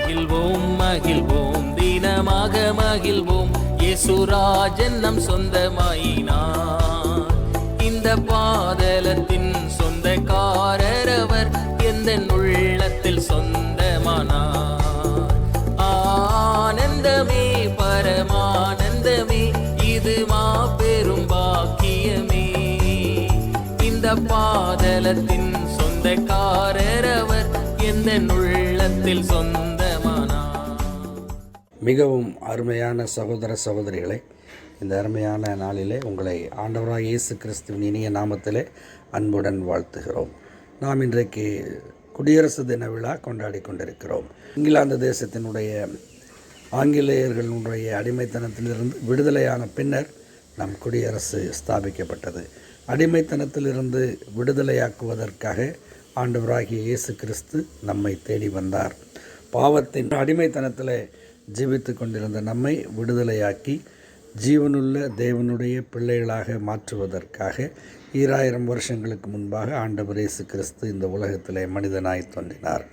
மகிழ்வோம் மகிழ்வோம் தினமாக மகிழ்வோம், இயேசுராஜன் நம் சொந்தமாயினார். இந்த பாதலத்தின் சொந்தக்காரர் அவர், எந்த உள்ளத்தில் சொந்தமானார். ஆனந்தமே பரமானந்தமே, இது மாபெரும் பாக்கியமே. இந்த பாதலத்தின் சொந்தக்காரர் அவர், எந்த உள்ளத்தில் சொந்தமானார். மிகவும் அருமையான சகோதர சகோதரிகளை, இந்த அருமையான நாளிலே உங்களை ஆண்டவராக இயேசு கிறிஸ்துவின் இனிய நாமத்திலே அன்புடன் வாழ்த்துகிறோம். நாம் இன்றைக்கு குடியரசு தின விழா கொண்டாடி கொண்டிருக்கிறோம். இங்கிலாந்து தேசத்தினுடைய ஆங்கிலேயர்களுடைய அடிமைத்தனத்திலிருந்து விடுதலையான பின்னர் நம் குடியரசு ஸ்தாபிக்கப்பட்டது. அடிமைத்தனத்திலிருந்து விடுதலையாக்குவதற்காக ஆண்டவராகிய இயேசு கிறிஸ்து நம்மை தேடி வந்தார். பாவத்தின் அடிமைத்தனத்தில் ஜீவித்து கொண்டிருந்த நம்மை விடுதலையாக்கி ஜீவனுள்ள தேவனுடைய பிள்ளைகளாக மாற்றுவதற்காக 2000 வருஷங்களுக்கு முன்பாக ஆண்டவர் இயேசு கிறிஸ்து இந்த உலகத்திலே மனிதனாய் தோன்றினார்.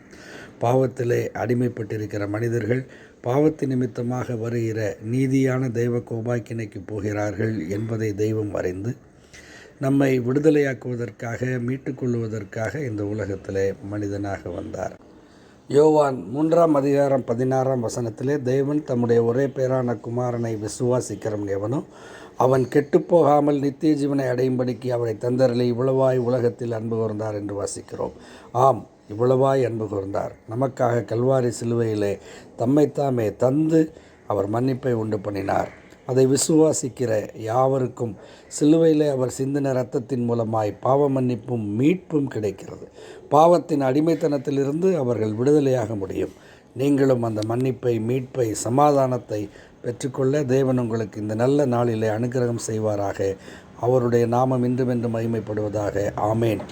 பாவத்திலே அடிமைப்பட்டிருக்கிற மனிதர்கள் பாவத்தின் நிமித்தமாக வருகிற நீதியான தெய்வ கோபாக்கினைக்கு போகிறார்கள் என்பதை தெய்வம் அறிந்து நம்மை விடுதலையாக்குவதற்காக மீட்டுக்கொள்வதற்காக இந்த உலகத்திலே மனிதனாக வந்தார். யோவான் 3:16 தேவன் தம்முடைய ஒரே பேரான குமாரனை விசுவாசிக்கிறவன் எவனோ அவன் கெட்டுப்போகாமல் நித்திய ஜீவனை அடையும்படிக்கு அவரை தந்தரலை இவ்வளவாய் உலகத்தில் அன்பு கூர்ந்தார் என்று வாசிக்கிறோம். ஆம், இவ்வளவாய் அன்பு கூர்ந்தார். நமக்காக கல்வாரி சிலுவையிலே தம்மைத்தாமே தந்து அவர் மன்னிப்பை உண்டு பண்ணினார். அதை விசுவாசிக்கிற யாவருக்கும் சிலுவையிலே அவர் சிந்தின இரத்தத்தின் மூலமாய் பாவ மன்னிப்பும் மீட்பும் கிடைக்கிறது. பாவத்தின் அடிமைத்தனத்திலிருந்து அவர்கள் விடுதலையாக முடியும். நீங்களும் அந்த மன்னிப்பை, மீட்பை, சமாதானத்தை பெற்றுக்கொள்ள தேவன் உங்களுக்கு இந்த நல்ல நாளிலே அனுக்கிரகம் செய்வாராக. அவருடைய நாமம் இன்றும் என்று மகிமைப்படுவதாக. ஆமேன்.